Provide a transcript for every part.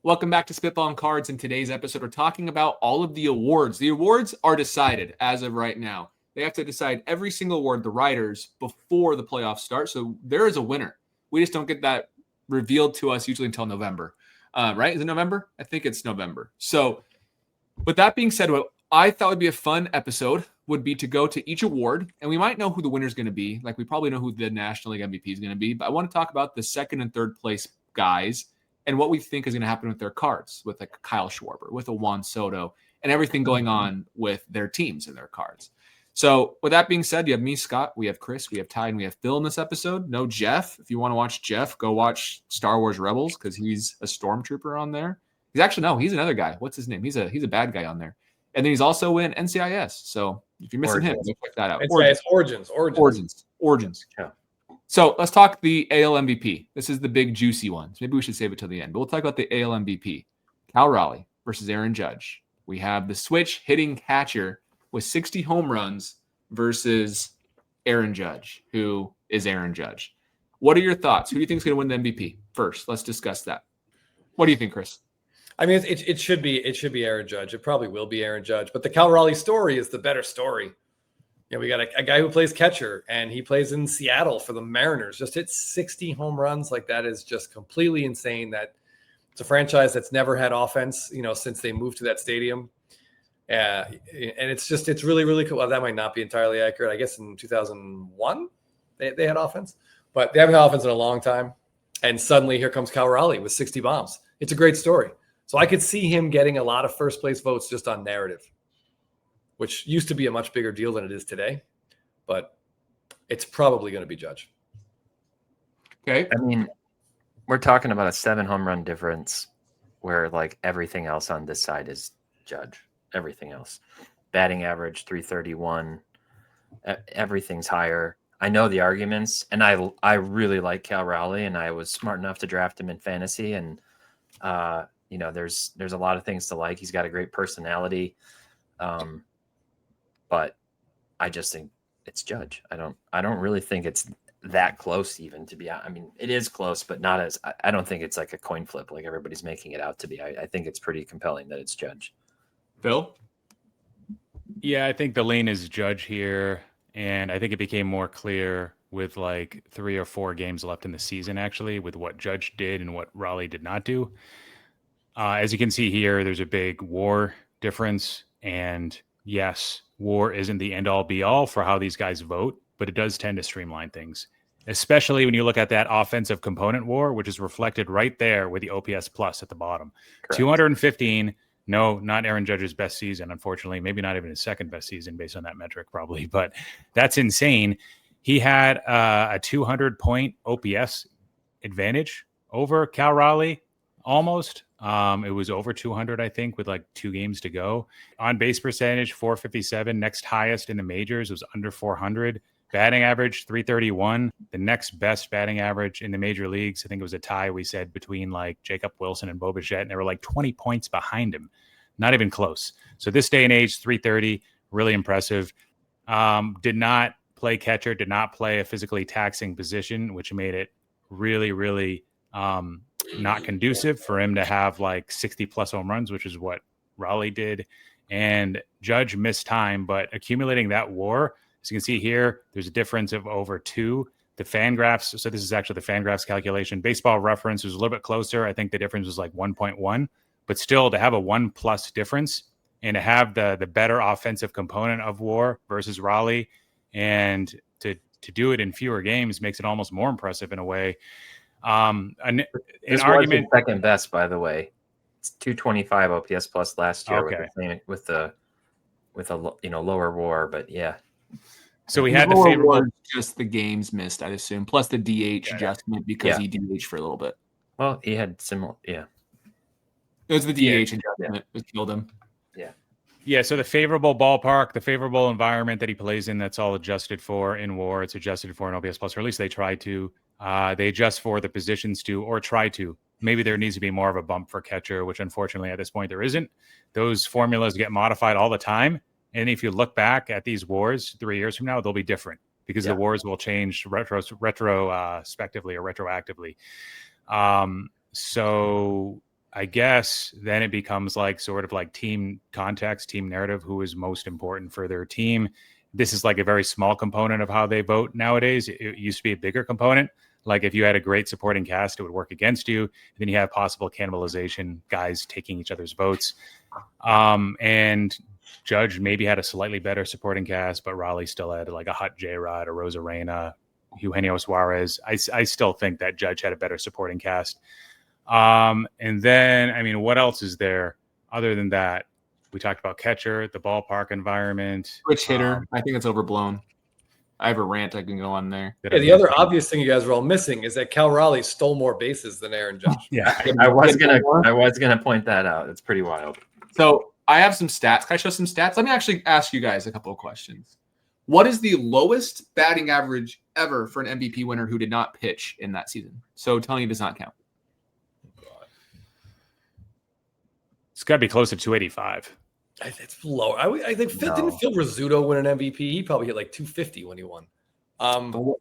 Welcome back to Spitballing Cards. In today's episode, we're talking about all of the awards. The awards are decided as of right now. They have to decide every single award, the writers, before the playoffs start. So there is a winner. We just don't get that revealed to us usually until November. Right? Is it November? I think it's November. So with that being said, what I thought would be a fun episode would be to go to each award, and we might know who the winner is going to be. Like, we probably know who the National League MVP is going to be, but I want to talk about the second and third place guys and what we think is going to happen with their cards, with like Kyle Schwarber, with a Juan Soto, and everything going on with their teams and their cards. So with that being said, you have me, Scott, we have Chris, we have Ty, and we have Phil in this episode. No Jeff. If you want to watch Jeff, go watch Star Wars Rebels because he's a stormtrooper on there. He's another guy. What's his name? He's a bad guy on there. And then he's also in NCIS. So if you're missing him, go check that out. Origins. Yeah. So let's talk the AL MVP. This is the big juicy one. So maybe we should save it till the end. But we'll talk about the AL MVP. Cal Raleigh versus Aaron Judge. We have the switch hitting catcher with 60 home runs versus Aaron Judge, who is Aaron Judge. What are your thoughts? Who do you think is going to win the MVP? First, let's discuss that. What do you think, Chris? I mean, it should be Aaron Judge. It probably will be Aaron Judge, but the Cal Raleigh story is the better story. You know, we got a guy who plays catcher, and he plays in Seattle for the Mariners. Just hit 60 home runs. Like, that is just completely insane. That it's a franchise that's never had offense, since they moved to that stadium. And it's really, really cool. Well, that might not be entirely accurate. I guess in 2001 they had offense, but they haven't had offense in a long time. And suddenly here comes Cal Raleigh with 60 bombs. It's a great story. So I could see him getting a lot of first place votes just on narrative, which used to be a much bigger deal than it is today, but it's probably going to be Judge. Okay. I mean, we're talking about a 7 home run difference where like everything else on this side is Judge. Everything else. Batting average 331. Everything's higher. I know the arguments, and I really like Cal Raleigh, and I was smart enough to draft him in fantasy, and there's a lot of things to like. He's got a great personality. But I just think it's Judge. I don't really think it's that close even to be. I mean, it is close, but not as. I don't think it's like a coin flip like everybody's making it out to be. I think it's pretty compelling that it's Judge. Phil? Yeah, I think the lean is Judge here, and I think it became more clear with like 3 or 4 games left in the season, actually, with what Judge did and what Raleigh did not do. As you can see here, there's a big WAR difference, and yes, WAR isn't the end-all be-all for how these guys vote, but it does tend to streamline things, especially when you look at that offensive component WAR, which is reflected right there with the OPS plus at the bottom. Correct. 215. No, not Aaron Judge's best season, unfortunately. Maybe not even his second best season based on that metric, probably. But that's insane. He had a 200-point OPS advantage over Cal Raleigh, almost. It was over 200, I think, with like 2 games to go. On base percentage, 457. Next highest in the majors was under 400. Batting average, 331. The next best batting average in the major leagues, I think it was a tie, we said, between like Jacob Wilson and Bo Bichette, and they were like 20 points behind him. Not even close. So this day and age, 330, really impressive. Did not play catcher, did not play a physically taxing position, which made it really, really not conducive for him to have like 60-plus home runs, which is what Raleigh did. And Judge missed time, but accumulating that WAR, as you can see here, there's a difference of over 2. The FanGraphs, so this is actually the FanGraphs calculation. Baseball Reference was a little bit closer. I think the difference was like 1.1. But still, to have a 1+ difference and to have the better offensive component of WAR versus Raleigh, and to do it in fewer games makes it almost more impressive in a way. An argument second best, by the way. It's 225 OPS plus last year. Okay. with a lower WAR, but yeah. So we had the favorable, just the games missed, I'd assume, plus the DH adjustment because he DH for a little bit. Well, he had similar, yeah. It was the DH adjustment that killed him. Yeah. Yeah, so the favorable ballpark, the favorable environment that he plays in, that's all adjusted for in WAR. It's adjusted for in OPS plus, or at least they try to. They adjust for the positions to, or try to. Maybe there needs to be more of a bump for catcher, which unfortunately at this point there isn't. Those formulas get modified all the time. And if you look back at these WARs 3 years from now, they'll be different because the WARs will change retrospectively or retroactively. So I guess then it becomes like sort of like team context, team narrative, who is most important for their team. This is like a very small component of how they vote nowadays. It used to be a bigger component. Like if you had a great supporting cast, it would work against you. Then you have possible cannibalization, guys taking each other's votes. And Judge maybe had a slightly better supporting cast, but Raleigh still had like a Hut J-Rod, a Rosarena, Eugenio Suarez. I still think that Judge had a better supporting cast. And then, I mean, what else is there other than that? We talked about catcher, the ballpark environment. Switch hitter. I think it's overblown. I have a rant I can go on there. Yeah, the other obvious thing you guys were all missing is that Cal Raleigh stole more bases than Aaron Judge. Yeah, I was gonna point that out. It's pretty wild. So I have some stats. Can I show some stats? Let me actually ask you guys a couple of questions. What is the lowest batting average ever for an MVP winner who did not pitch in that season? So Tony does not count. It's got to be close to 285. It's low. I think didn't Phil Rizzuto win an MVP? He probably hit like 250 when he won. The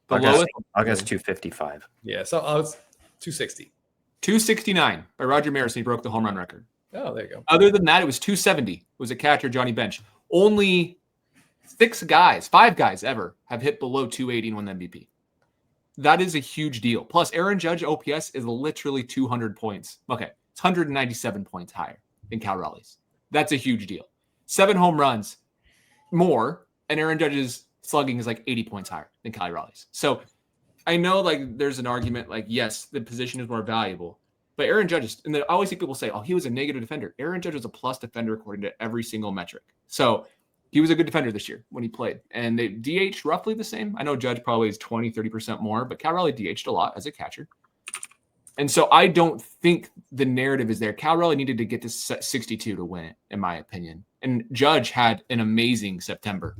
August lowest? 255. Yeah, so it's 260. 269 by Roger Maris, and he broke the home run record. Oh, there you go. Other than that, it was 270. It was a catcher, Johnny Bench. Only 5 guys ever have hit below 280 and won the MVP. That is a huge deal. Plus, Aaron Judge OPS is literally 200 points. Okay, it's 197 points higher than Cal Raleigh's. That's a huge deal. 7 home runs more, and Aaron Judge's slugging is like 80 points higher than Cal Raleigh's. So I know like there's an argument like, yes, the position is more valuable, but Aaron Judge is, and I always see people say, oh, he was a negative defender. Aaron Judge was a plus defender according to every single metric. So he was a good defender this year when he played. And they DH roughly the same. I know Judge probably is 20, 30% more, but Cal Raleigh DH'd a lot as a catcher. And so I don't think the narrative is there. Cal Raleigh needed to get to 62 to win it, in my opinion. And Judge had an amazing September.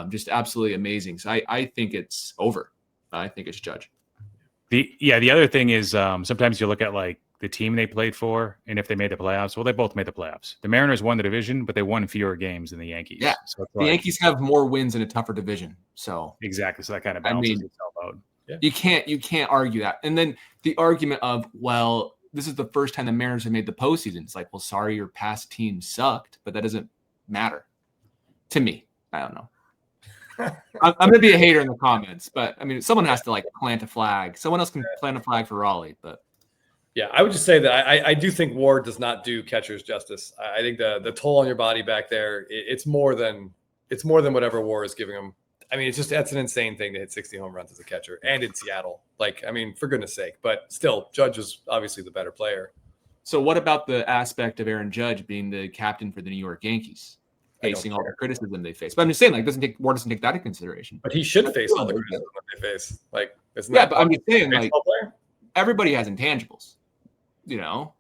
Just absolutely amazing. So I think it's over. I think it's Judge. The other thing is sometimes you look at like the team they played for and if they made the playoffs. Well, they both made the playoffs. The Mariners won the division, but they won fewer games than the Yankees. Yeah, so the Yankees have more wins in a tougher division. So exactly. So that kind of balances itself out. Yeah. You can't argue that. And then the argument of, well, this is the first time the Mariners have made the postseason. It's like, well, sorry, your past team sucked, but that doesn't matter to me. I don't know. I'm going to be a hater in the comments, but I mean, someone has to like plant a flag. Someone else can plant a flag for Raleigh, but yeah, I would just say that I do think WAR does not do catchers justice. I think the toll on your body back there, it's more than whatever WAR is giving him. I mean, that's an insane thing to hit 60 home runs as a catcher and in Seattle. Like, I mean, for goodness sake, but still, Judge is obviously the better player. So what about the aspect of Aaron Judge being the captain for the New York Yankees, facing all the criticism they face? But I'm just saying, like, WAR doesn't take that into consideration. But he should face all the criticism that they face. Like, isn't yeah, that but I'm just saying, like, player? Everybody has intangibles, you know.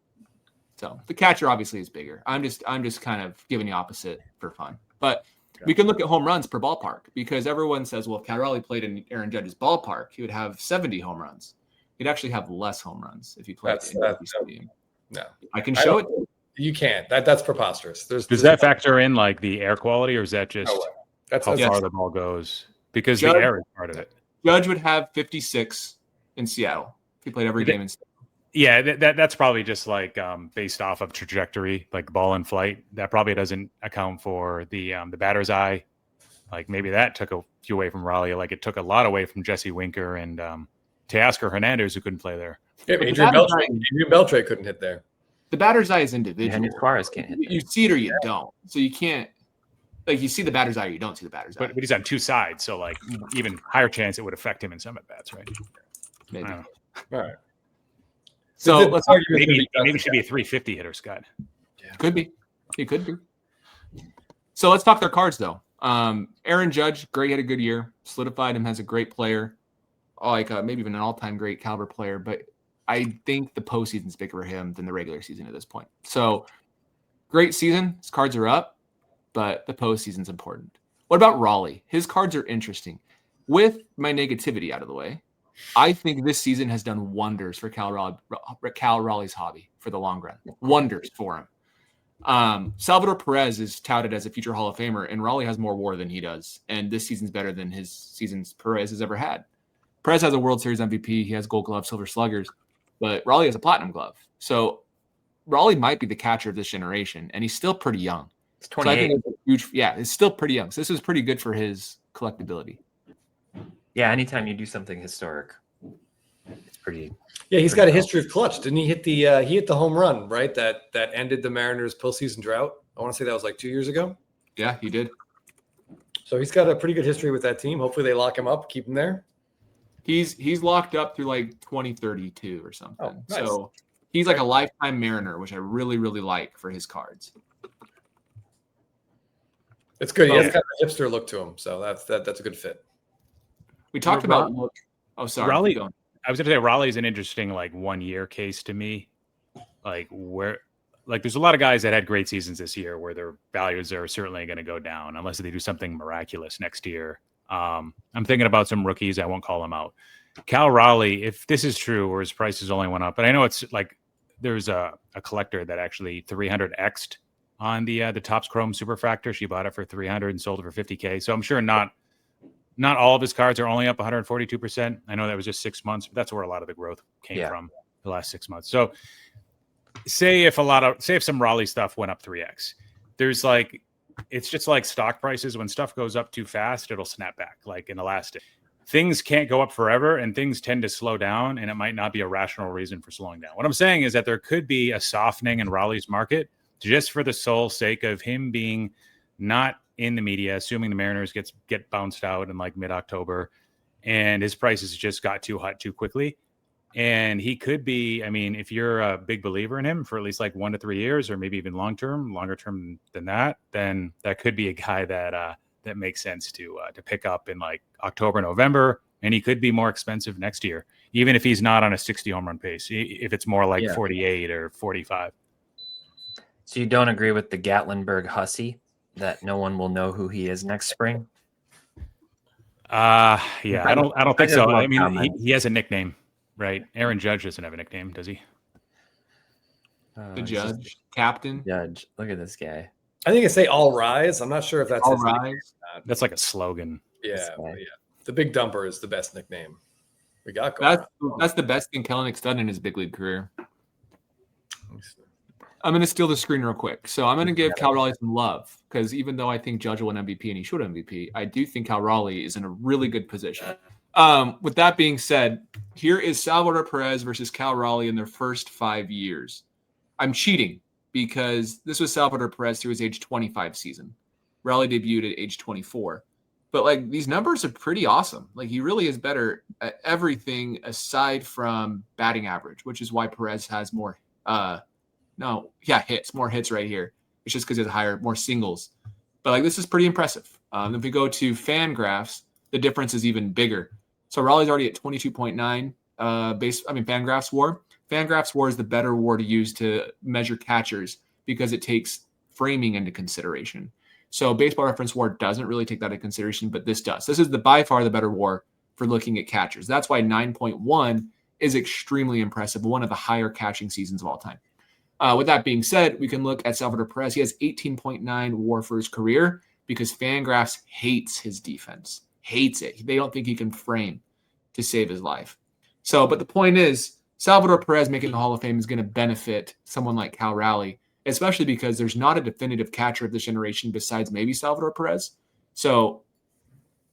So the catcher obviously is bigger. I'm just kind of giving the opposite for fun, but. We can look at home runs per ballpark because everyone says, well, if Cal Raleigh played in Aaron Judge's ballpark, he would have 70 home runs. He'd actually have less home runs if he played in stadium. No, I can show it. You can't. That's preposterous. Does that factor in like the air quality, or is that just that's how far the ball goes? Because Judge, the air is part of it. Judge would have 56 in Seattle if he played every game in Seattle. Yeah, that's probably just like based off of trajectory, like ball in flight. That probably doesn't account for the batter's eye. Like maybe that took a few away from Raleigh. Like it took a lot away from Jesse Winker and Teoscar Hernandez, who couldn't play there. Yeah, Adrian Beltre couldn't hit there. The batter's eye is individual. And Suarez can't hit there. You see it or you don't. So you can't. Like you see the batter's eye or you don't see the batter's eye. But he's on two sides, so like even higher chance it would affect him in some at bats, right? Maybe. All right. So let's maybe it should be a 350 hitter, Scott. Yeah. Could be. He could be. So let's talk their cards, though. Aaron Judge, great, had a good year. Solidified him as a great player. Maybe even an all-time great caliber player. But I think the postseason's bigger for him than the regular season at this point. So great season. His cards are up, but the postseason's important. What about Raleigh? His cards are interesting. With my negativity out of the way, I think this season has done wonders for Cal Raleigh's hobby for the long run. Wonders for him. Salvador Perez is touted as a future Hall of Famer, and Raleigh has more WAR than he does. And this season's better than his seasons Perez has ever had. Perez has a World Series MVP. He has Gold Glove, Silver Sluggers. but Raleigh has a platinum glove. So Raleigh might be the catcher of this generation, and he's still pretty young. It's So I 28. think it's huge. Yeah, it's still pretty young. So this is pretty good for his collectability. Yeah, anytime you do something historic, it's pretty. Yeah, he's pretty got a history of clutch. Didn't he hit the home run, right? That ended the Mariners' postseason drought. I want to say that was like 2 years ago. Yeah, he did. So he's got a pretty good history with that team. Hopefully they lock him up, keep him there. He's locked up through like 2032 or something. Oh, nice. So he's like a lifetime Mariner, which I really, really like for his cards. It's good. He has kind of a hipster look to him, so that's a good fit. We talked Well, about look. Oh, sorry. Raleigh. keep going. I was going to say Raleigh's an interesting like 1 year case to me. Like there's a lot of guys that had great seasons this year where their values are certainly going to go down unless they do something miraculous next year. I'm thinking about some rookies. I won't call them out. Cal Raleigh, if this is true, where his prices only went up, but I know it's like there's a collector that actually 300x'd on the Topps Chrome Superfractor. She bought it for 300 and sold it for 50K. So I'm sure not all of his cards are only up 142%. I know that was just 6 months, but that's where a lot of the growth came from the last 6 months. So say if some Raleigh stuff went up 3x, there's like, it's just like stock prices. When stuff goes up too fast, it'll snap back like an elastic. Things can't go up forever and things tend to slow down, and it might not be a rational reason for slowing down. What I'm saying is that there could be a softening in Raleigh's market just for the sole sake of him being not in the media, assuming the Mariners get bounced out in like mid-October and his prices just got too hot too quickly. And he could be, I mean, if you're a big believer in him for at least like 1 to 3 years, or maybe even longer term than that, then that could be a guy that makes sense to pick up in like October, November, and he could be more expensive next year, even if he's not on a 60 home run pace, if it's more like 48 or 45. So you don't agree with the Gatlinburg hussy that no one will know who he is next spring? Yeah, I don't think so. I mean, comments. he has a nickname. Right. Aaron Judge doesn't have a nickname, does he? The Judge, captain. Judge. Look at this guy. I think I say all rise. I'm not sure if that's All his nickname rise. or not. That's like a slogan. Yeah. The Big Dumper is the best nickname we got going on. That's the best thing Kellenick's done in his big league career. I'm going to steal the screen real quick. So I'm going to give Cal Raleigh some love because even though I think Judge will win MVP and he should MVP, I do think Cal Raleigh is in a really good position. With that being said, here is Salvador Perez versus Cal Raleigh in their first 5 years. I'm cheating because this was Salvador Perez through his age 25 season. Raleigh debuted at age 24. But like these numbers are pretty awesome. Like he really is better at everything aside from batting average, which is why Perez has more hits, more hits right here. It's just because he has more singles. But like this is pretty impressive. If we go to FanGraphs, the difference is even bigger. So Raleigh's already at 22.9 FanGraphs WAR. FanGraphs WAR is the better WAR to use to measure catchers because it takes framing into consideration. So Baseball Reference WAR doesn't really take that into consideration, but this does. This is by far the better WAR for looking at catchers. That's why 9.1 is extremely impressive, one of the higher catching seasons of all time. With that being said, we can look at Salvador Perez. He has 18.9 WAR for his career because FanGraphs hates his defense. Hates it. They don't think he can frame to save his life. So, but the point is, Salvador Perez making the Hall of Fame is going to benefit someone like Cal Raleigh, especially because there's not a definitive catcher of this generation besides maybe Salvador Perez. So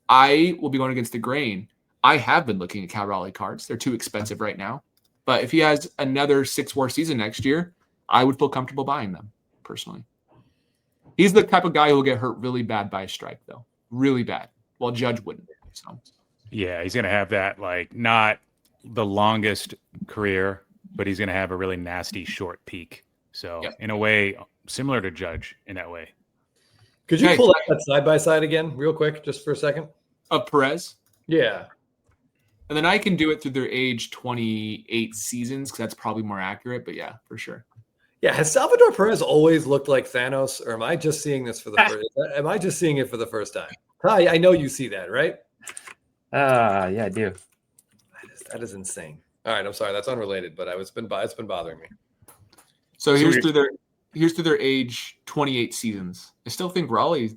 I will be going against the grain. I have been looking at Cal Raleigh cards. They're too expensive right now. But if he has another 6 WAR season next year, I would feel comfortable buying them, personally. He's the type of guy who will get hurt really bad by a strike, though. Really bad. Well, Judge wouldn't. So. Yeah, he's going to have that, like, not the longest career, but he's going to have a really nasty short peak. So, in a way, similar to Judge in that way. Could you pull that side by side again, real quick, just for a second? Of Perez? Yeah. And then I can do it through their age 28 seasons because that's probably more accurate. But yeah, for sure. Yeah, has Salvador Perez always looked like Thanos, or am I just seeing this for the first? Am I just seeing it for the first time? Hi, I know you see that, right? Yeah, I do. That is insane. All right, I'm sorry, that's unrelated, but it's been bothering me. So here's through their age 28 seasons. I still think Raleigh's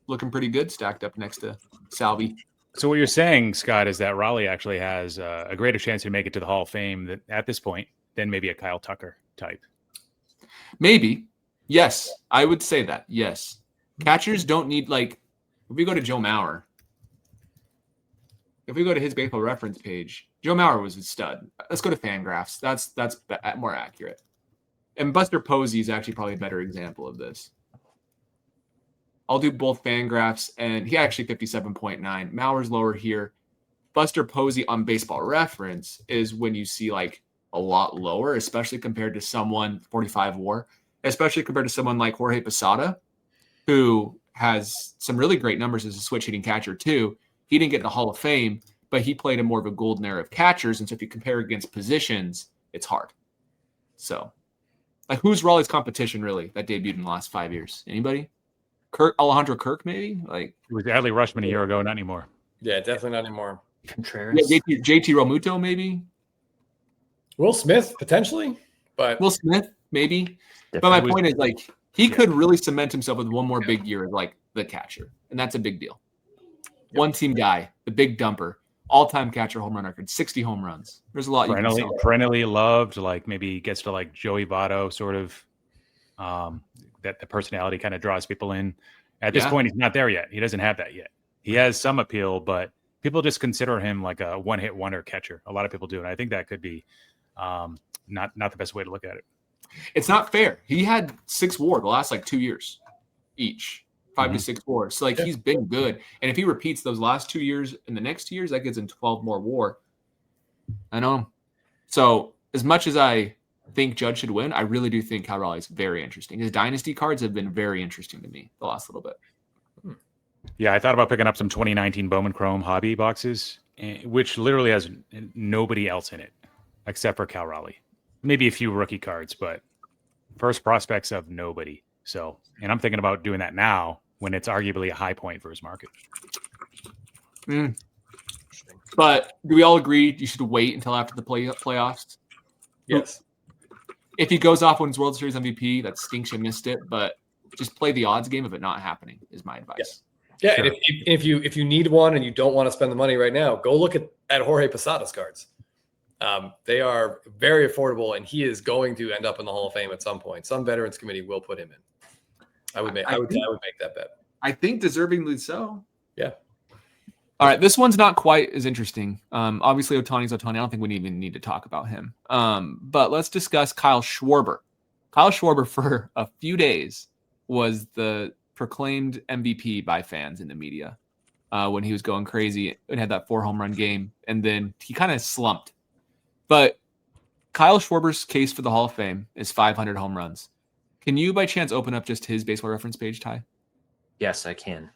looking pretty good stacked up next to Salvi. So what you're saying, Scott, is that Raleigh actually has a greater chance to make it to the Hall of Fame at this point than maybe a Kyle Tucker type. Maybe. Yes, I would say that. Yes. Catchers don't need, like, if we go to Joe Mauer, if we go to his baseball reference page, Joe Mauer was a stud. Let's go to Fangraphs. That's more accurate. And Buster Posey is actually probably a better example of this. I'll do both Fangraphs, and he actually 57.9. Mauer's lower here. Buster Posey on Baseball Reference is when you see like a lot lower, especially compared to someone 45 WAR, especially compared to someone like Jorge Posada, who has some really great numbers as a switch hitting catcher too. He didn't get in the Hall of Fame, but he played in more of a golden era of catchers. And so if you compare against positions, it's hard. So, like, who's Raleigh's competition really that debuted in the last 5 years? Anybody? Alejandro Kirk, maybe? Like, it was Adley Rushman a year ago, not anymore. Yeah, definitely not anymore. Contreras. Yeah, JT Realmuto, maybe. Will Smith, potentially, but Will Smith, maybe. Different. But my point is, like, he could really cement himself with one more big year as, like, the catcher. And that's a big deal. Yep. One-team guy, the big dumper, all-time catcher home run record, 60 home runs. There's a lot you can sell. Perennially loved, like maybe gets to like Joey Votto, sort of. That the personality kind of draws people in. At this point, he's not there yet. He doesn't have that yet. He has some appeal, but people just consider him like a one-hit wonder catcher. A lot of people do, and I think that could be not the best way to look at it. It's not fair. He had 6 WAR the last like 2 years each, 5 to 6 WAR. So like he's been good, and if he repeats those last 2 years in the next 2 years, that gets him 12 more WAR. I know. So as much as I think Judge should win, I really do think Cal Raleigh is very interesting. His dynasty cards have been very interesting to me the last little bit. Yeah, I thought about picking up some 2019 Bowman Chrome hobby boxes, which literally has nobody else in it except for Cal Raleigh. Maybe a few rookie cards, but first prospects of nobody. So, and I'm thinking about doing that now when it's arguably a high point for his market. But do we all agree you should wait until after the playoffs? yes. If he goes off wins World Series MVP, that stinks. You missed it, but just play the odds game of it not happening is my advice. Yeah, Sure. and if you need one and you don't want to spend the money right now, go look at Jorge Posada's cards. They are very affordable, and he is going to end up in the Hall of Fame at some point. Some Veterans Committee will put him in. I would make that bet. I think deservingly so. Yeah. All right, this one's not quite as interesting. Obviously, Ohtani's Ohtani. I don't think we even need to talk about him. But let's discuss Kyle Schwarber. Kyle Schwarber, for a few days, was the proclaimed MVP by fans in the media when he was going crazy and had that 4 home run game. And then he kind of slumped. But Kyle Schwarber's case for the Hall of Fame is 500 home runs. Can you, by chance, open up just his baseball reference page, Ty? Yes, I can.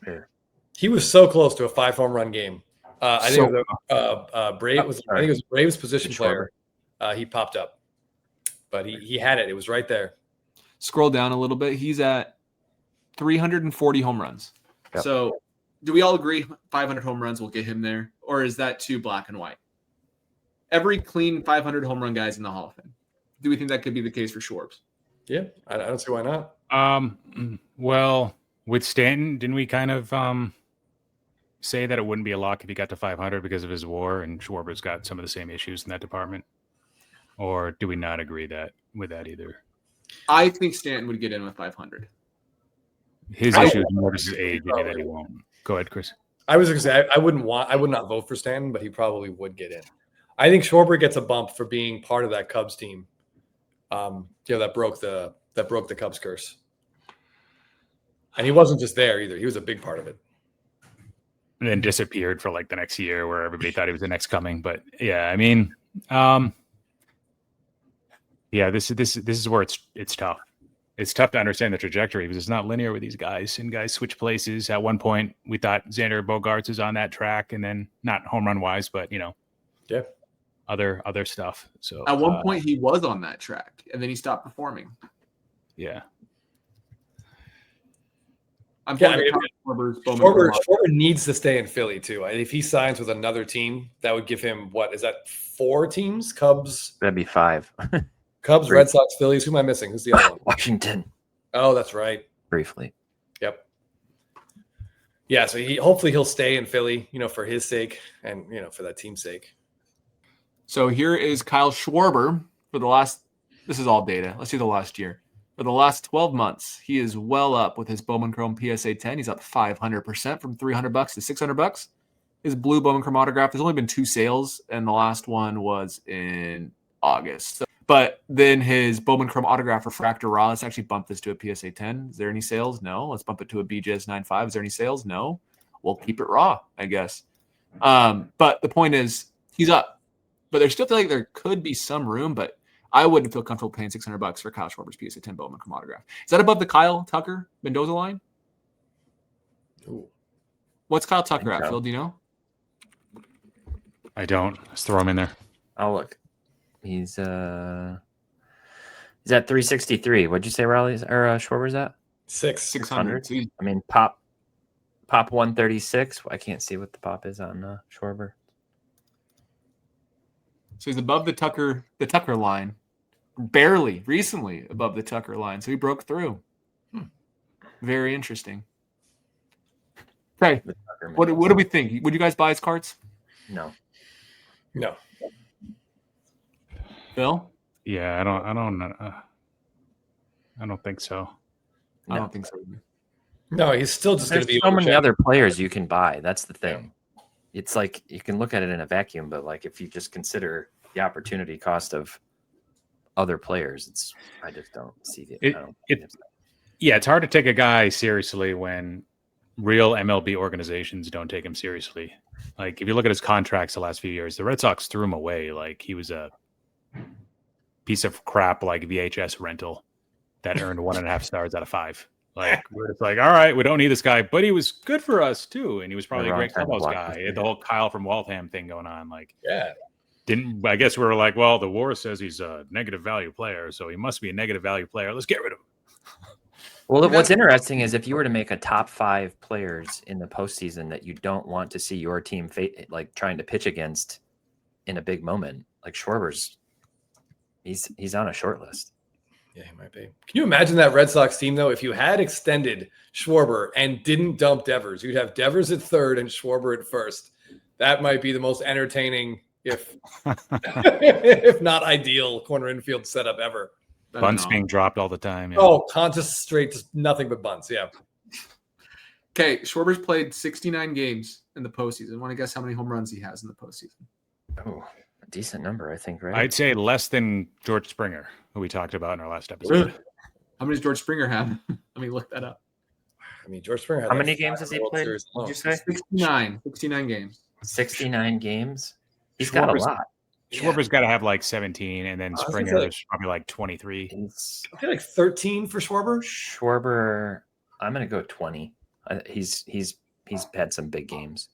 Here. He was so close to a 5 home run game. I think it was Braves position player. He popped up, but he had it. It was right there. Scroll down a little bit. He's at 340 home runs. Yep. So do we all agree 500 home runs will get him there? Or is that too black and white? Every clean 500 home run guy is in the Hall of Fame. Do we think that could be the case for Schwarber? Yeah, I don't see why not. Well, with Stanton, didn't we kind of say that it wouldn't be a lock if he got to 500 because of his WAR, and Schwarber's got some of the same issues in that department? Or do we not agree with that either? I think Stanton would get in with 500. His issue is more his age, that he won't. Go ahead, Chris. I was going to say I would not vote for Stanton, but he probably would get in. I think Schwarber gets a bump for being part of that Cubs team. That broke the Cubs curse. And he wasn't just there either. He was a big part of it. And then disappeared for like the next year where everybody thought he was the next coming. But yeah, I mean, this is where it's tough. It's tough to understand the trajectory because it's not linear with these guys, and guys switch places. At one point, we thought Xander Bogaerts was on that track, and then not home run wise, but other stuff. So at one point he was on that track, and then he stopped performing. Yeah. Schwarber needs to stay in Philly too. If he signs with another team, that would give him what is that? 4 teams? Cubs. That'd be 5. Cubs, Red Sox, Phillies. Who am I missing? Who's the other one? Washington. Oh, that's right. Briefly. Yep. Yeah, so hopefully he'll stay in Philly, for his sake and for that team's sake. So here is Kyle Schwarber for the last. This is all data. Let's do the last year. For the last 12 months, he is well up with his Bowman Chrome PSA 10. He's up 500% from $300 to $600. His blue Bowman Chrome autograph. There's only been 2 sales, and the last one was in August. But then his Bowman Chrome autograph refractor raw. Let's actually bump this to a PSA 10. Is there any sales? No. Let's bump it to a BJS 9.5. Is there any sales? No. We'll keep it raw, I guess. But the point is, he's up. But there's still like there could be some room, but I wouldn't feel comfortable paying $600 for Kyle Schwarber's PSA 10 Bowman Chrome autograph. Is that above the Kyle Tucker Mendoza line? Ooh. What's Kyle Tucker at, so. Phil? Do you know? I don't. Let's throw him in there. Oh, look. He's at 363. What'd you say Raleigh's or Schwarber's at? 600. So I mean, pop 136. I can't see what the pop is on Schwarber. So he's above the Tucker line, barely, recently above the Tucker line. So he broke through. Very interesting. Okay, what do we think? Would you guys buy his cards? No. Phil? Yeah, I don't think so. I don't think so either. No, he's still just going There's to be so many overshadowed. other players you can buy. That's the thing. It's like you can look at it in a vacuum, but like if you just consider the opportunity cost of other players, I just don't see it. Yeah, it's hard to take a guy seriously when real MLB organizations don't take him seriously. Like if you look at his contracts the last few years, the Red Sox threw him away like he was a piece of crap, like VHS rental that earned 1.5 stars out of 5. Like we're just like, all right, we don't need this guy, but he was good for us too, and he was probably a great clubhouse guy. He had the whole Kyle from Waltham thing going on. Like, I guess we were like, well, the WAR says he's a negative value player, so he must be a negative value player. Let's get rid of him. Well, what's interesting is if you were to make a top 5 players in the postseason that you don't want to see your team like trying to pitch against in a big moment, like Schwarber's, he's on a short list. Yeah, he might be. Can you imagine that Red Sox team, though, if you had extended Schwarber and didn't dump Devers? You'd have Devers at third and Schwarber at first. That might be the most entertaining, if not ideal, corner infield setup ever. Bunts being dropped all the time. Yeah. Oh, just straight, just nothing but bunts. Yeah. Okay, Schwarber's played 69 games in the postseason. Want to guess how many home runs he has in the postseason? Oh, a decent number, I think, right? I'd say less than George Springer, who we talked about in our last episode. Really? How many does George Springer have? Let me look that up. I mean, George Springer had how many games has he played? Did you say 69 games. 69 games. He's got a lot. Schwarber's got to have like 17, and then Springer is probably like 23. I feel like 13 for Schwarber. Schwarber, I'm going to go 20. He's had some big games.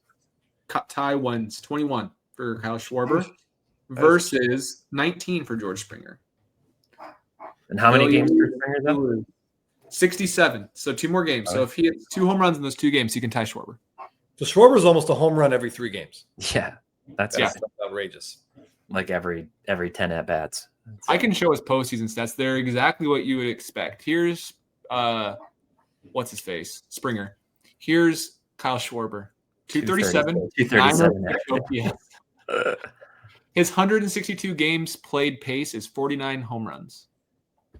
Ty wins 21 for Kyle Schwarber versus 19 for George Springer. And how many games for Springer though? 67. So 2 more games. So if he hits 2 home runs in those 2 games, he can tie Schwarber. So Schwarber's almost a home run every 3 games. Yeah, that's outrageous. Like every 10 at bats. I can show his postseason stats. They're exactly what you would expect. Here's what's his face? Springer. Here's Kyle Schwarber. 237. 237. His 162 games played pace is 49 home runs.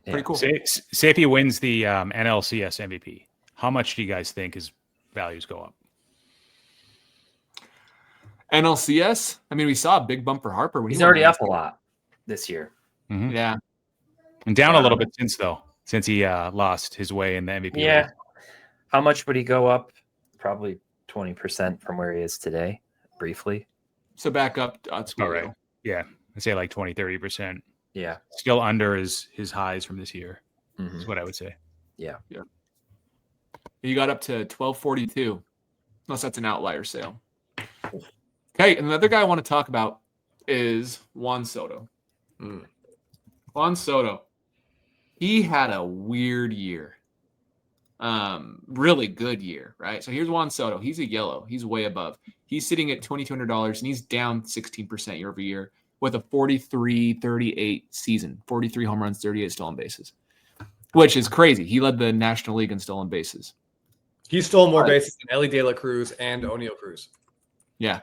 Pretty cool. Say if he wins the NLCS MVP, how much do you guys think his values go up? NLCS? I mean, we saw a big bump for Harper. He's already up a lot this year. Mm-hmm. Yeah. And down a little bit since he lost his way in the MVP. Yeah. How much would he go up? Probably 20% from where he is today, briefly. So back up. That's all right. Yeah. I'd say like 20, 30%. Yeah. Still under his highs from this year. Mm-hmm. Is what I would say. Yeah. You got up to 1242. Unless that's an outlier sale. Okay, and another guy I want to talk about is Juan Soto. Juan Soto. He had a weird year. Really good year, right? So here's Juan Soto. He's a yellow. He's way above. He's sitting at $2,200, and he's down 16% year over year with a 43-38 season. 43 home runs, 38 stolen bases, which is crazy. He led the National League in stolen bases. He stole more bases than Ellie De La Cruz and O'Neal Cruz. Yeah.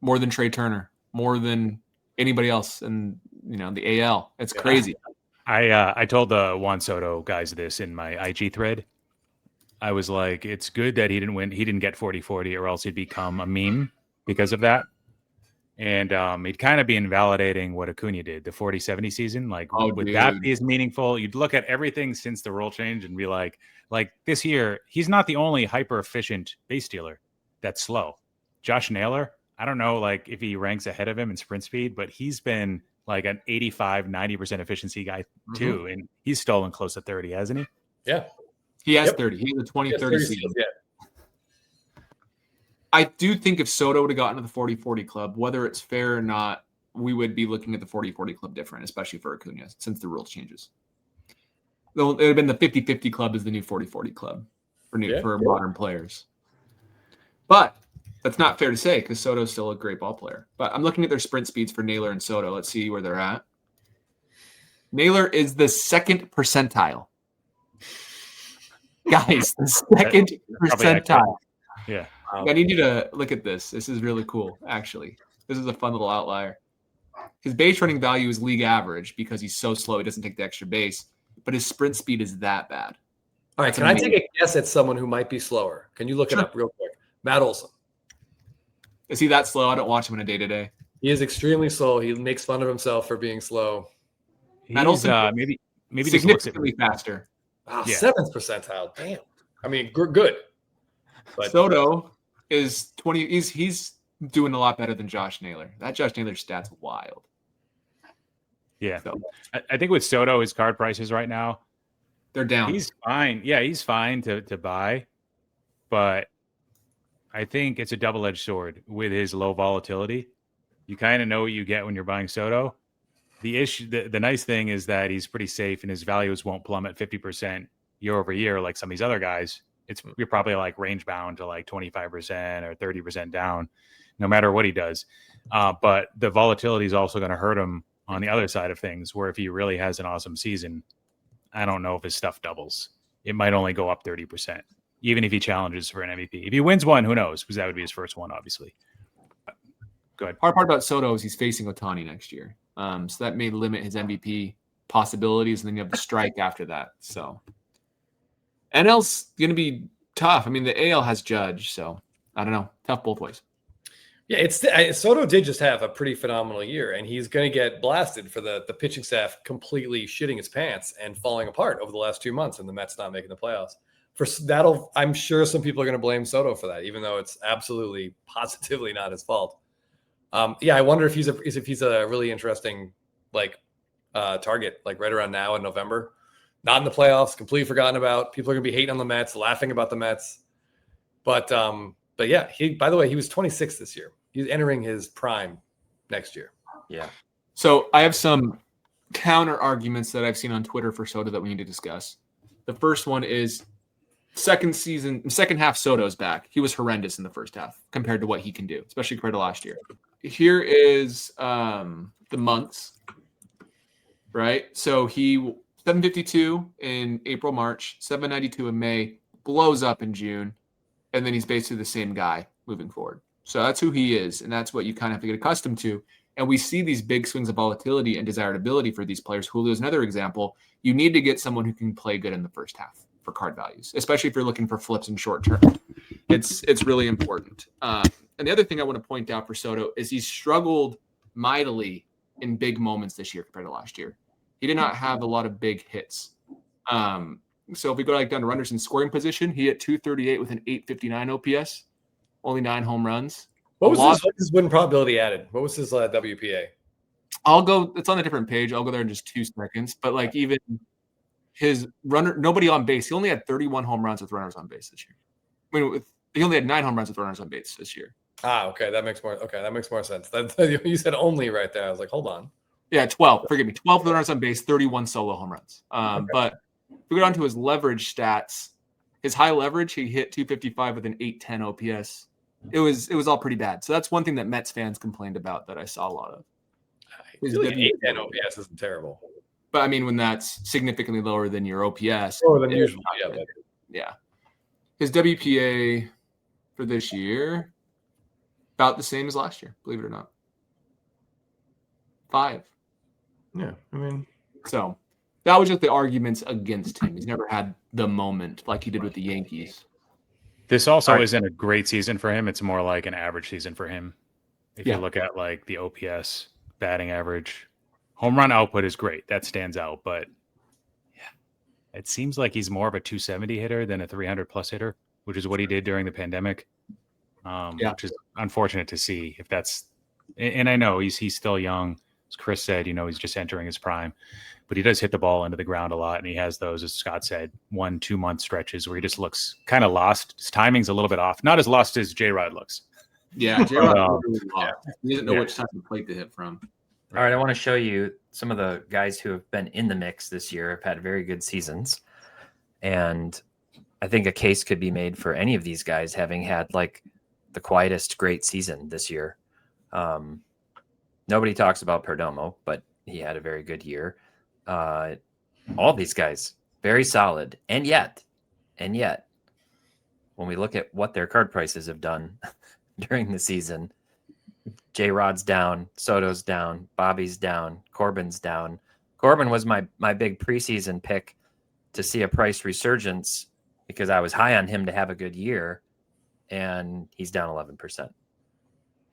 More than Trey Turner, more than anybody else in the AL. It's crazy. I told the Juan Soto guys this in my IG thread. I was like, it's good that he didn't win. He didn't get 40-40 or else he'd become a meme because of that. And he'd kind of be invalidating what Acuna did, the 40-70 season. Like, would that be as meaningful? You'd look at everything since the rule change and be like this year, he's not the only hyper efficient base stealer that's slow. Josh Naylor, I don't know like if he ranks ahead of him in sprint speed, but he's been like an 85-90% efficiency guy too. And he's stolen close to 30, hasn't he? Yeah. He has 30. He has a 20-30 season. Yeah. I do think if Soto would have gotten to the 40-40 club, whether it's fair or not, we would be looking at the 40-40 club different, especially for Acuna, since the rule changes. It would have been the 50-50 club is the new 40-40 club for modern players. But that's not fair to say because Soto's still a great ball player. But I'm looking at their sprint speeds for Naylor and Soto. Let's see where they're at. Naylor is the 2nd percentile. Guys, the 2nd percentile. Yeah. I need you to look at this. This is really cool, actually. This is a fun little outlier. His base running value is league average because he's so slow. He doesn't take the extra base, but his sprint speed is that bad. All right. Can I take a guess at someone who might be slower? Can you look it up real quick? Matt Olson. Is he that slow? I don't watch him in a day-to-day. He is extremely slow. He makes fun of himself for being slow. Matt Olson, maybe significantly faster. Wow, 7th percentile. Damn. I mean, good. But Soto is 20. He's doing a lot better than Josh Naylor. That Josh Naylor stat's wild. Yeah. So, I think with Soto, his card prices right now, they're down. He's fine. Yeah, he's fine to buy. But I think it's a double-edged sword with his low volatility. You kind of know what you get when you're buying Soto. The issue, the nice thing is that he's pretty safe and his values won't plummet 50% year over year like some of these other guys. You're probably like range bound to like 25% or 30% down, no matter what he does. But the volatility is also going to hurt him on the other side of things, where if he really has an awesome season, I don't know if his stuff doubles. It might only go up 30%, even if he challenges for an MVP. If he wins one, who knows? Because that would be his first one, obviously. Go ahead. Hard part about Soto is he's facing Ohtani next year. So that may limit his MVP possibilities, and then you have the strike after that. So NL's going to be tough. I mean, the AL has Judge, so I don't know. Tough both ways. Yeah, Soto did just have a pretty phenomenal year, and he's going to get blasted for the pitching staff completely shitting its pants and falling apart over the last 2 months, and the Mets not making the playoffs. I'm sure some people are going to blame Soto for that, even though it's absolutely, positively not his fault. I wonder if he's a really interesting target, like right around now in November. Not in the playoffs, completely forgotten about. People are going to be hating on the Mets, laughing about the Mets. But yeah, by the way, he was 26 this year. He's entering his prime next year. Yeah. So I have some counter arguments that I've seen on Twitter for Soto that we need to discuss. The first one is second half Soto's back. He was horrendous in the first half compared to what he can do, especially compared to last year. Here is the months, right? So he 752 in April, March, 792 in May, blows up in June, and then he's basically the same guy moving forward. So that's who he is, and that's what you kind of have to get accustomed to. And we see these big swings of volatility and desirability for these players. Julio is another example. You need to get someone who can play good in the first half for card values, especially if you're looking for flips in short term. It's really important. And the other thing I want to point out for Soto is he's struggled mightily in big moments this year compared to last year. He did not have a lot of big hits. So if we go down to runners in scoring position, he hit 238 with an 859 OPS, only 9 home runs. What was his win probability added? What was his WPA? It's on a different page. I'll go there in just 2 seconds. But even his runner, nobody on base. He only had 31 home runs with runners on base this year. I mean, he only had 9 home runs with runners on base this year. Okay. That makes more sense. You said only right there. I was like, hold on. Yeah, 12. Forgive me. 12 runners on base, 31 solo home runs. Okay. But if we go down to his leverage stats, his high leverage, he hit 255 with an 810 OPS. It was all pretty bad. So that's one thing that Mets fans complained about that I saw a lot of. I feel like 810 OPS isn't terrible. But I mean, when that's significantly lower than your OPS. Lower than usual. Yeah. His WPA for this year, about the same as last year, believe it or not. 5. Yeah, I mean, So that was just the arguments against him. He's never had the moment like he did with the Yankees. This also All right. isn't a great season for him. It's more like an average season for him. If Yeah. you look at like the OPS, batting average, home run output is great. That stands out. But yeah, it seems like he's more of a 270 hitter than a 300 plus hitter, which is what he did during the pandemic. Yeah. Which is unfortunate to see. If that's, and I know he's still young. As Chris said, he's just entering his prime, but he does hit the ball into the ground a lot, and he has those, as Scott said, 1-2 month stretches where he just looks kind of lost. His timing's a little bit off, not as lost as J-Rod looks. Yeah, J-Rod yeah. He doesn't know Yeah. which side of the plate to hit from. All right, I want to show you some of the guys who have been in the mix this year, have had very good seasons. And I think a case could be made for any of these guys having had like the quietest great season this year. Nobody talks about Perdomo, but he had a very good year. All these guys, very solid. And yet, when we look at what their card prices have done during the season, J-Rod's down, Soto's down, Bobby's down, Corbin's down. Corbin was my big preseason pick to see a price resurgence because I was high on him to have a good year, and he's down 11%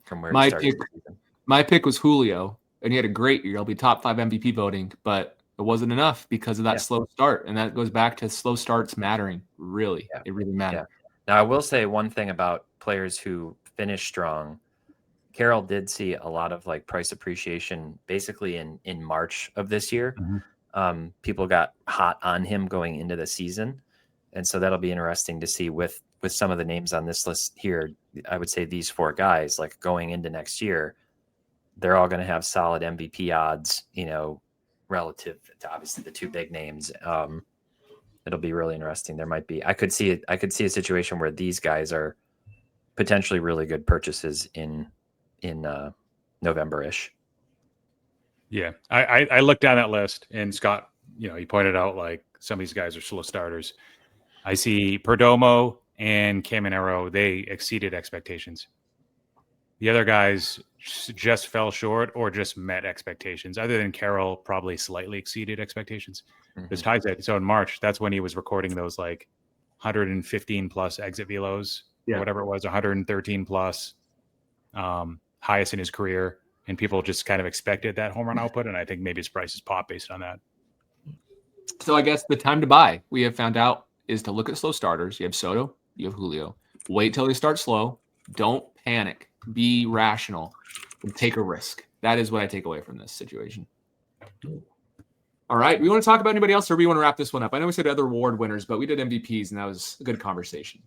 from where he started the season. My pick was Julio, and he had a great year. He'll be top 5 MVP voting, but it wasn't enough because of that slow start, and that goes back to slow starts mattering. Really, it really matters. Yeah. Now, I will say one thing about players who finish strong. Carroll did see a lot of like price appreciation basically in March of this year. Mm-hmm. People got hot on him going into the season. And so that'll be interesting to see with some of the names on this list here. I would say these 4 guys, like going into next year, they're all going to have solid MVP odds, relative to obviously the 2 big names. It'll be really interesting. There might be, I could see a situation where these guys are potentially really good purchases in November-ish. Yeah, I looked down that list, and Scott, he pointed out like some of these guys are slow starters. I see Perdomo and Caminero, they exceeded expectations. The other guys just fell short or just met expectations. Other than Carroll, probably slightly exceeded expectations. As Ty said, so in March, that's when he was recording those like 115 plus exit velos, or whatever it was, 113 plus, highest in his career. And people just kind of expected that home run output. And I think maybe his prices pop based on that. So I guess the time to buy, we have found out, is to look at slow starters. You have Soto, you have Julio. Wait till they start slow. Don't panic. Be rational and take a risk. That is what I take away from this situation. All right. We want to talk about anybody else, or we want to wrap this one up? I know we said other award winners, but we did MVPs, and that was a good conversation.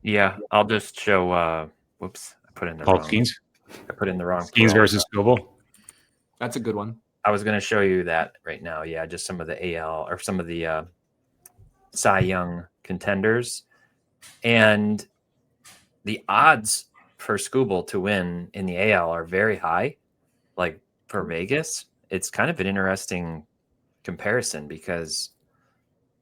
Yeah, I'll just show. Whoops, I put in the Paul wrong. Skeens. I put in the wrong. Skeens versus Scoble. That's a good one. I was going to show you that right now. Yeah, just some of the AL or some of the Cy Young contenders, and the odds for Skubal to win in the AL are very high. Like for Vegas, it's kind of an interesting comparison because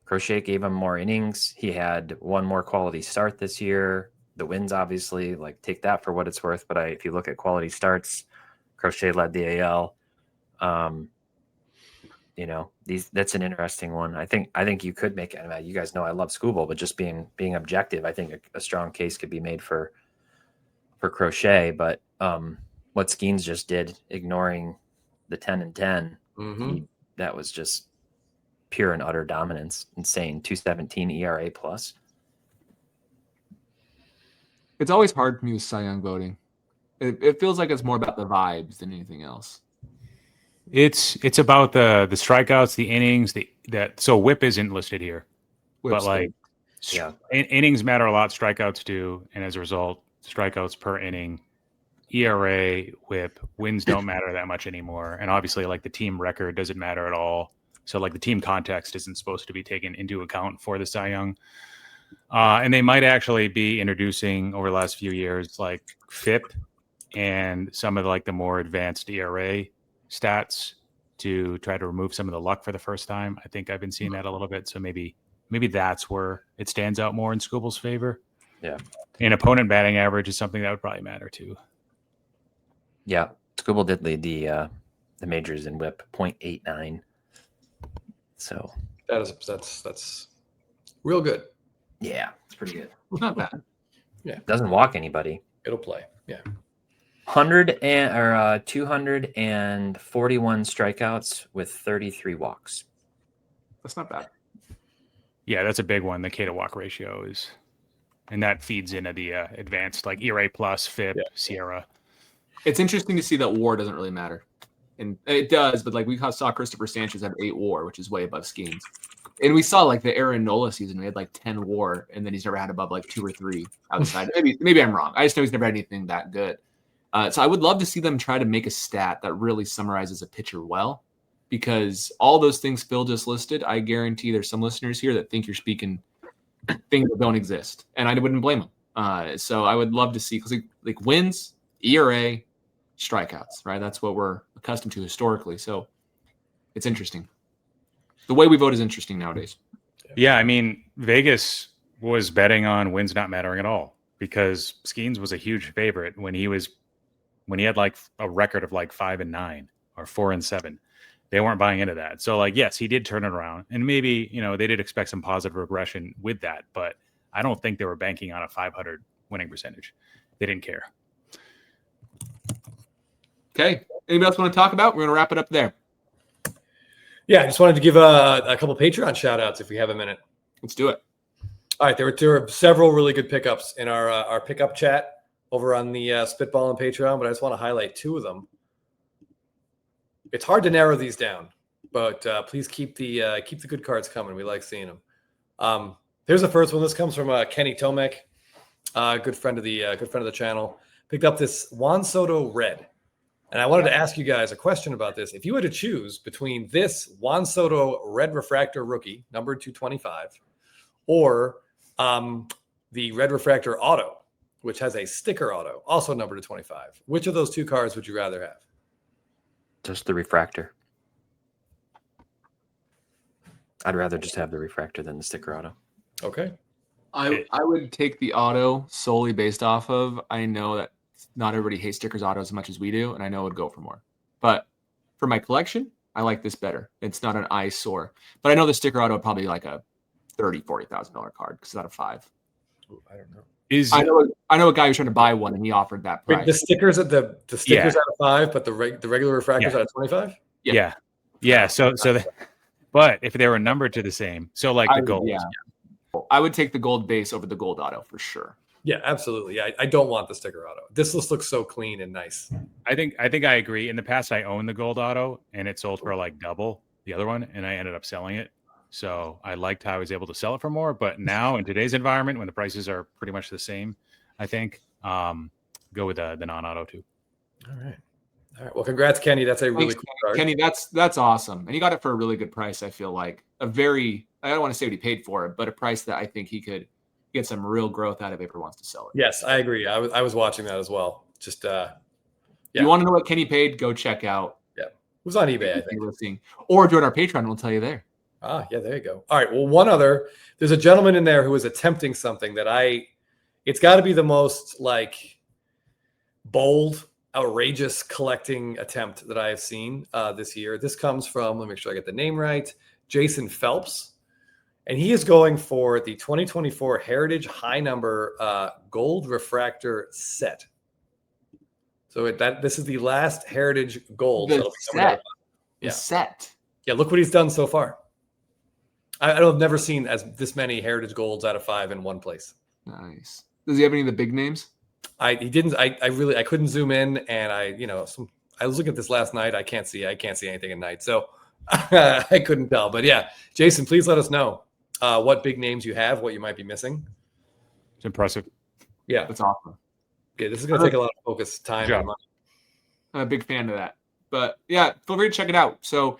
Crochet gave him more innings. He had one more quality start this year. The wins, obviously, like take that for what it's worth. But if you look at quality starts, Crochet led the AL. That's an interesting one. I think you could make it. I mean, you guys know I love Skubal, but just being objective, I think a strong case could be made for Crochet. But what Skeens just did, ignoring the 10 and 10, that was just pure and utter dominance. Insane. 2.17 ERA plus. It's always hard for me with Cy Young voting. It feels like it's more about the vibes than anything else. It's about the strikeouts, the innings, so WHIP isn't listed here, Whip's but like innings matter a lot. Strikeouts do, and as a result, strikeouts per inning, ERA, WHIP, wins don't matter that much anymore, and obviously like the team record doesn't matter at all. So like the team context isn't supposed to be taken into account for the Cy Young. And they might actually be introducing over the last few years like FIP and some of like the more advanced ERA stats to try to remove some of the luck for the first time. I think I've been seeing that a little bit. So maybe maybe that's where it stands out more in Scooble's favor. Yeah. And opponent batting average is something that would probably matter too. Yeah. Scooble did lead the majors in WHIP 0.89. So that's real good. yeah, it's pretty good. Not bad. Doesn't walk anybody. It'll play. Yeah. 241 strikeouts with 33 walks. That's not bad. Yeah, that's a big one. The K to walk ratio is, and that feeds into the advanced like ERA plus, FIP, Sierra. It's interesting to see that WAR doesn't really matter. And it does, but like we saw Christopher Sanchez have 8 WAR, which is way above Skeens. And we saw like the Aaron Nola season, we had like 10 WAR, and then he's never had above like 2 or 3 outside. maybe I'm wrong. I just know he's never had anything that good. So I would love to see them try to make a stat that really summarizes a pitcher well, because all those things Phil just listed, I guarantee there's some listeners here that think you're speaking things that don't exist, and I wouldn't blame them. So I would love to see, because like wins, ERA, strikeouts, right? That's what we're accustomed to historically. So it's interesting. The way we vote is interesting nowadays. Yeah, I mean, Vegas was betting on wins not mattering at all because Skeens was a huge favorite when he had like a record of like 5-9 or 4-7. They weren't buying into that. So like, yes, he did turn it around, and maybe, they did expect some positive regression with that, but I don't think they were banking on a 500 winning percentage. They didn't care. Okay. Anybody else want to talk about? We're going to wrap it up there. Yeah, I just wanted to give a couple Patreon shout outs if we have a minute. Let's do it. All right, there were several really good pickups in our pickup chat over on the Spitball and Patreon, but I just want to highlight 2 of them. It's hard to narrow these down, but please keep the good cards coming. We like seeing them. Here's the first one. This comes from Kenny Tomek, good friend of the channel. Picked up this Juan Soto red. And I wanted to ask you guys a question about this. If you had to choose between this Juan Soto red refractor rookie, number 225, or the red refractor auto, which has a sticker auto, also number 225, which of those 2 cards would you rather have? Just the refractor. I'd rather just have the refractor than the sticker auto. Okay. I would take the auto solely based off of, I know that not everybody hates stickers auto as much as we do, and I know it would go for more. But for my collection, I like this better. It's not an eyesore. But I know the sticker auto would probably be like a $30,000-$40,000 card because it's out of 5. Ooh, I don't know. I know a guy who's trying to buy one, and he offered that price. Wait, the stickers out of 5, but the regular refractors out of 25? Yeah. So but if they were numbered to the same, so like the gold. Yeah. I would take the gold base over the gold auto for sure. Yeah, absolutely. Yeah, I don't want the sticker auto. This just looks so clean and nice. I think I agree. In the past, I owned the gold auto, and it sold for like double the other one, and I ended up selling it. So I liked how I was able to sell it for more. But now in today's environment, when the prices are pretty much the same, I think go with the non-auto too. All right. Well, congrats, Kenny. That's a really cool card. Kenny, that's awesome. And he got it for a really good price. I feel like I don't want to say what he paid for it, but a price that I think he could get some real growth out of if he wants to sell it. Yes, I agree. I was watching that as well. Just If you want to know what Kenny paid, go check out. Yeah, it was on eBay, I think. Or join our Patreon. We'll tell you there. Ah, yeah, there you go. All right. Well, one other. There's a gentleman in there who is attempting something that it's got to be the most like bold, outrageous collecting attempt that I have seen this year. This comes from, let me make sure I get the name right, Jason Phelps. And he is going for the 2024 Heritage High Number Gold Refractor set. So this is the last Heritage Gold. The set. Yeah, look what he's done so far. I've never seen this many Heritage Golds out of 5 in one place. Nice. Does he have any of the big names? He didn't. I couldn't zoom in, and I was looking at this last night. I can't see anything at night, so I couldn't tell. But yeah, Jason, please let us know what big names you have, what you might be missing. It's impressive. Yeah, that's awesome. Okay, this is going to take a lot of focus, time, and money. I'm a big fan of that. But yeah, feel free to check it out. So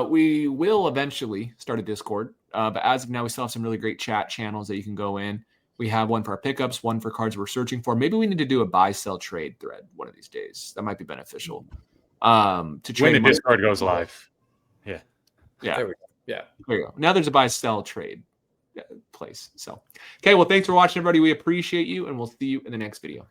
we will eventually start a Discord. But as of now, we still have some really great chat channels that you can go in. We have one for our pickups, one for cards we're searching for. Maybe we need to do a buy, sell, trade thread one of these days. That might be beneficial. To trade when the Discord goes live. Yeah. Yeah. There we go. Yeah. There you go. Now there's a buy, sell, trade place. So, okay. Well, thanks for watching, everybody. We appreciate you, and we'll see you in the next video.